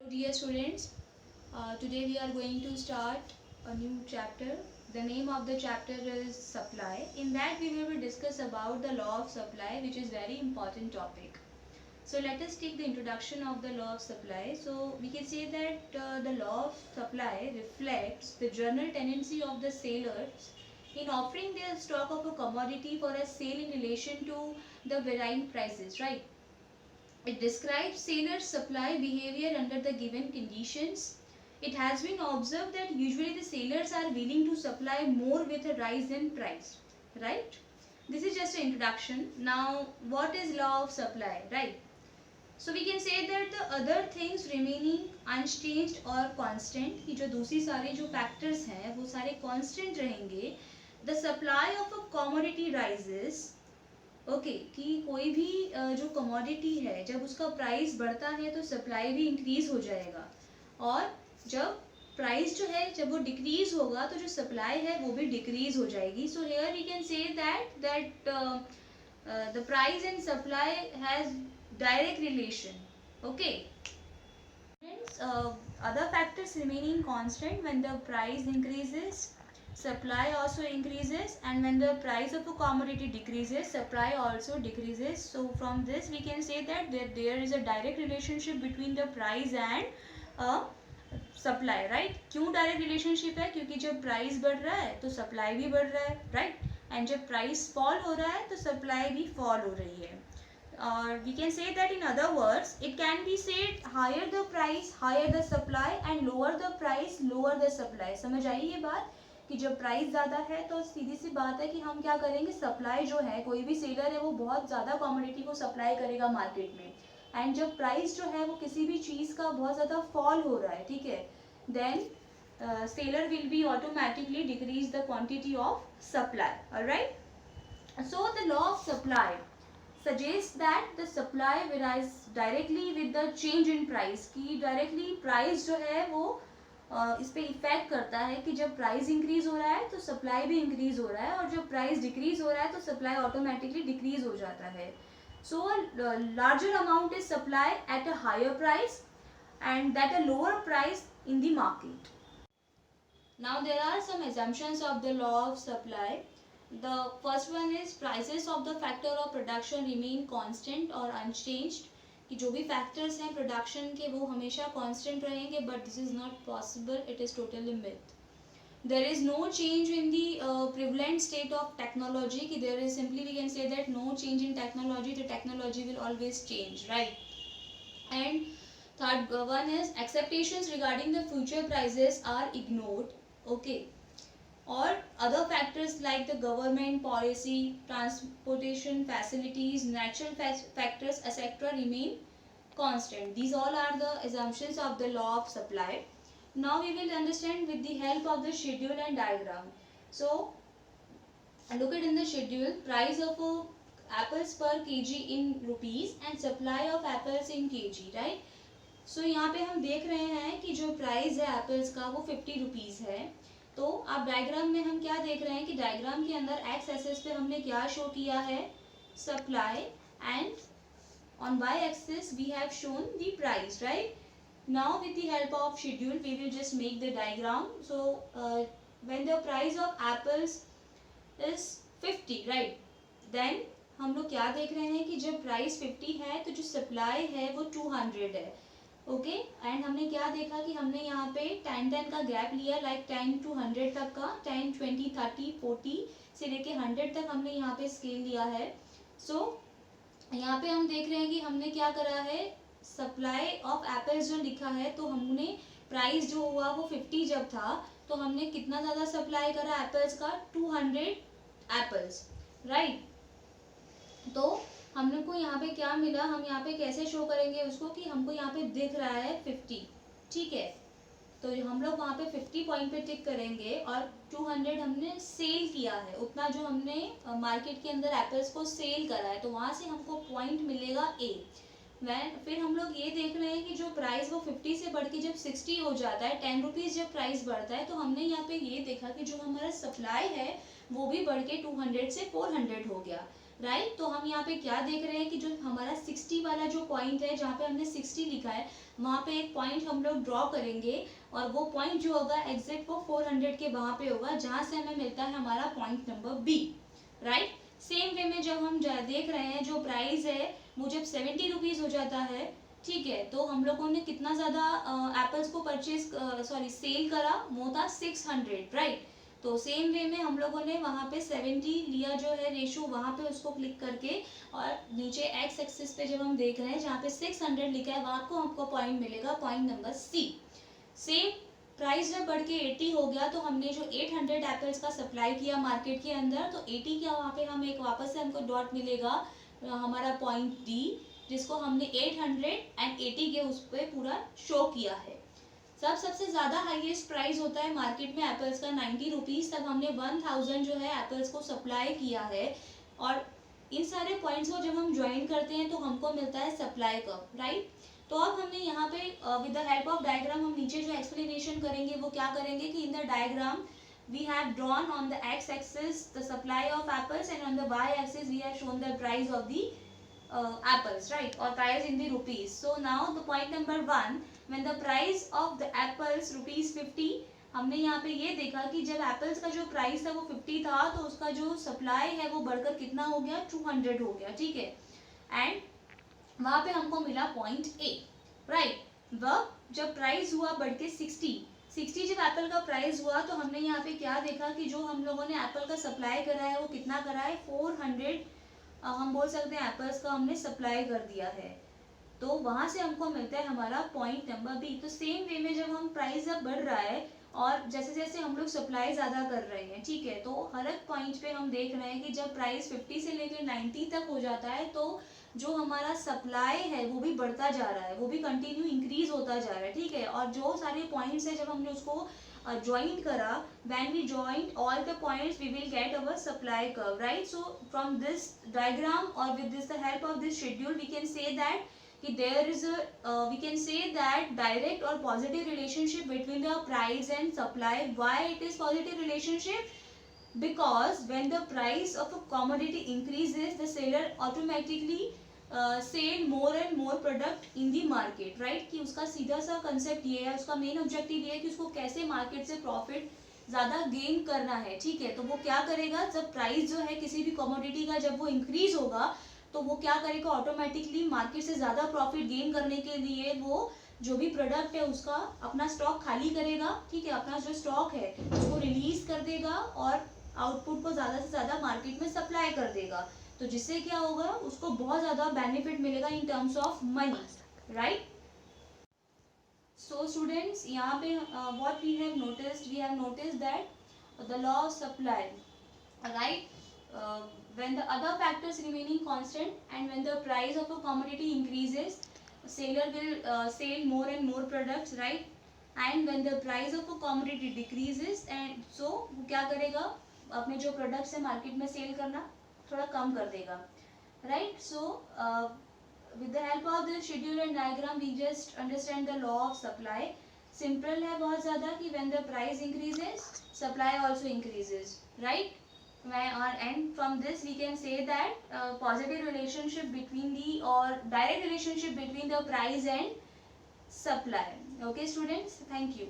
Dear students, today we are going to start a new chapter. The name of the chapter is supply. In that we will discuss about the law of supply, which is very important topic. So let us take the introduction of the law of supply. So we can say that the law of supply reflects the general tendency of the sellers in offering their stock of a commodity for a sale in relation to the varying prices, right? It describes sailors' supply behavior under the given conditions. It has been observed that usually the sailors are willing to supply more with a rise in price, right? This is just an introduction. Now, what is law of supply, right? So we can say that the other things remaining unchanged or constant, कि जो दूसरी सारे जो factors हैं वो सारे constant रहेंगे. The supply of a commodity rises. Okay कि कोई भी जो कमोडिटी है जब उसका प्राइस बढ़ता है तो सप्लाई भी इंक्रीज हो जाएगा और जब प्राइस जो है जब वो डिक्रीज होगा तो जो सप्लाई है वो भी डिक्रीज हो जाएगी. So here we can say that the price and supply has direct relation. Okay friends, other factors remaining constant when the price increases, supply also increases, and when the price of a commodity decreases, supply also decreases. So from this we can say that there is a direct relationship between the price and supply, right? क्यों direct relationship है? क्योंकि जब price बढ़ रहा है तो supply भी बढ़ रहा है, राइट? एंड जब प्राइस फॉल हो रहा है तो सप्लाई भी फॉल हो रही है. Or we can say that in other words, it can be said higher the price, higher the supply, and lower the price, lower the supply. समझ आई ये बात कि जब प्राइस ज़्यादा है तो सीधी सी बात है कि हम क्या करेंगे, सप्लाई जो है कोई भी सेलर है वो बहुत ज़्यादा कमोडिटी को सप्लाई करेगा मार्केट में. एंड जब प्राइस जो है वो किसी भी चीज़ का बहुत ज़्यादा फॉल हो रहा है, ठीक है, then seller will be automatically decrease the quantity of supply. Alright. So the law of supply suggests that the supply varies directly with the change in price. कि directly price जो है वो इस पे इफेक्ट करता है कि जब प्राइस इंक्रीज हो रहा है तो सप्लाई भी इंक्रीज हो रहा है और जब प्राइस डिक्रीज हो रहा है तो सप्लाई ऑटोमेटिकली डिक्रीज हो जाता है. So larger amount is supply at a higher price and that a lower price in the market. Now there are some assumptions of the law of supply. The first one is prices of the factor of production remain constant or unchanged. कि जो भी factors हैं production के वो हमेशा constant रहेंगे, but this is not possible, it is totally myth. There is no change in the prevalent state of technology. कि there is simply we can say that no change in technology, the technology will always change, right? And third one is expectations regarding the future prices are ignored. Okay. Or other factors like the government policy, transportation facilities, natural factors, etc. remain constant. These all are the assumptions of the law of supply. Now we will understand with the help of the schedule and diagram. So look at in the schedule, price of apples per kg in rupees and supply of apples in kg, right? So यहाँ पे हम देख रहे हैं कि जो price है apples का वो 50 रुपीज़ है. तो आप डायग्राम में हम क्या देख रहे हैं कि डायग्राम के अंदर एक्स एक्सिस पे हमने क्या शो किया है, supply, and on y axis we have shown the price, right? Now with the help of schedule we will just make the diagram. So when the price of apples is 50, right, then हम लोग क्या देख रहे हैं कि जब price 50 है तो जो सप्लाई है वो 200 है. ओके एंड हमने क्या देखा कि हमने यहाँ पे 10 का गैप लिया, लाइक 10 to 100 तक का, 10 20 30 40 से लेके 100 तक हमने यहाँ पे स्केल लिया है. सो यहाँ पे हम देख रहे हैं कि हमने क्या करा है, सप्लाई ऑफ एप्पल्स जो लिखा है तो हमने प्राइस जो हुआ वो 50 जब था तो हमने कितना ज़्यादा सप्लाई करा एप्पल्स का, 200 एप्पल्स, राइट? तो हम लोग को यहाँ पे क्या मिला, हम यहाँ पे कैसे शो करेंगे उसको कि हमको यहाँ पे दिख रहा है 50, ठीक है, तो हम लोग वहाँ पे 50 पॉइंट पे टिक करेंगे और 200 हमने सेल किया है, उतना जो हमने मार्केट के अंदर एप्पल्स को सेल करा है, तो वहाँ से हमको पॉइंट मिलेगा ए. फिर हम लोग ये देख रहे हैं कि जो प्राइस वो 50 से बढ़ के जब 60 हो जाता है, 10 रुपीज़ जब प्राइस बढ़ता है तो हमने यहाँ पे ये देखा कि जो हमारा सप्लाई है वो भी बढ़ के 200 से 400 हो गया. राइट। तो हम यहाँ पे क्या देख रहे हैं कि जो हमारा 60 वाला जो पॉइंट है, जहाँ पे हमने 60 लिखा है, वहाँ पे एक पॉइंट हम लोग ड्रॉ करेंगे और वो पॉइंट जो होगा एग्जैक्ट वो 400 के वहाँ पे होगा, जहाँ से हमें मिलता है हमारा point number B, right. Same way में जब हम देख रहे हैं जो प्राइस है वो जब 70 रुपीज़ हो जाता है, ठीक है, तो हम लोगों ने कितना ज़्यादा एप्पल्स को परचेज सेल करा, वो था 600, राइट। तो सेम वे में हम लोगों ने वहाँ पे 70 लिया जो है रेशो, वहाँ पे उसको क्लिक करके और नीचे एक्स एक्सिस पे जब हम देख रहे हैं जहाँ पे 600 लिखा है वहाँ को हमको पॉइंट मिलेगा, point number C. Same price जब बढ़ के 80 हो गया तो हमने जो 800 एप्पल्स का सप्लाई किया मार्केट के अंदर, तो 80 क्या वहाँ पे हम एक वापस से हमको डॉट मिलेगा हमारा पॉइंट डी, जिसको हमने 880 के उस पर पूरा शो किया है। सबसे ज़्यादा हाईएस्ट प्राइस होता है मार्केट में एप्पल्स का 90 रुपीज़, तब हमने 1000 जो है एप्पल्स को सप्लाई किया है। और इन सारे पॉइंट्स को जब हम ज्वाइन करते हैं तो हमको मिलता है सप्लाई कर्व, राइट। तो अब हमने यहाँ पे with the help of diagram हम नीचे जो एक्सप्लेनेशन करेंगे वो क्या करेंगे कि in the diagram we have drawn on the x axis the supply of apples and on the y axis we have shown the price of the apples, right, or price in the rupees. So now the point number 1, when the price of the apples ₹50, हमने यहाँ पे ये देखा कि जब apples का जो price था वो 50 था तो उसका जो सप्लाई है वो बढ़कर कितना हो गया, 200 हो गया, ठीक है। एंड वहाँ पे हमको मिला पॉइंट ए, राइट। वह जब प्राइस हुआ बढ़ के 60 जब एप्पल का प्राइस हुआ तो हमने यहाँ पे क्या देखा कि जो हम लोगों ने एप्पल का सप्लाई करा है वो कितना करा है, 400 हम बोल सकते हैं एप्पल्स का हमने सप्लाई कर दिया है। तो वहाँ से हमको मिलता है हमारा पॉइंट नंबर बी। तो सेम वे में जब हम प्राइस अब बढ़ रहा है और जैसे जैसे हम लोग सप्लाई ज़्यादा कर रहे हैं, ठीक है, तो हर एक पॉइंट पे हम देख रहे हैं कि जब प्राइस 50 से लेकर 90 तक हो जाता है तो जो हमारा सप्लाई है वो भी बढ़ता जा रहा है, वो भी कंटिन्यू इंक्रीज होता जा रहा है, ठीक है। और जो सारे पॉइंट्स है जब हमने उसको ज्वाइन करा, when we joined all the points we will get our supply curve, right? So from this diagram or with this the help of this schedule we can say that there is a we can say that direct or positive relationship between the price and supply. Why it is positive relationship? Because when the price of a commodity increases the seller automatically sell more and more product in the market, right? कि उसका सीधा सा concept ये है, उसका main objective ये है कि उसको कैसे मार्केट से प्रॉफिट ज़्यादा गेन करना है, ठीक है। तो वो क्या करेगा, जब प्राइस जो है किसी भी कमोडिटी का जब वो इंक्रीज होगा तो वो क्या करेगा, ऑटोमेटिकली मार्केट से ज़्यादा प्रॉफिट गेन करने के लिए वो जो भी प्रोडक्ट है उसका अपना स्टॉक खाली करेगा, ठीक है, अपना जो स्टॉक है उसको रिलीज कर देगा और आउटपुट को ज़्यादा से ज़्यादा मार्केट में सप्लाई कर देगा। तो जिससे क्या होगा, उसको बहुत ज़्यादा बेनिफिट मिलेगा in terms of money, right. So students, यहाँ पे what we have noticed that the law of supply, right, when the other factors remaining constant and when the price of a commodity increases seller will sell more and more products, right, and when the price of a commodity decreases and so वो क्या करेगा, अपने जो products है market में cell करना थोड़ा कम कर देगा, right. So with the help of this schedule and diagram we just understand the law of supply. Simple है बहुत ज़्यादा कि when the price increases supply also increases, right. And from this we can say that positive relationship between the or direct relationship between the price and supply. Okay students, thank you.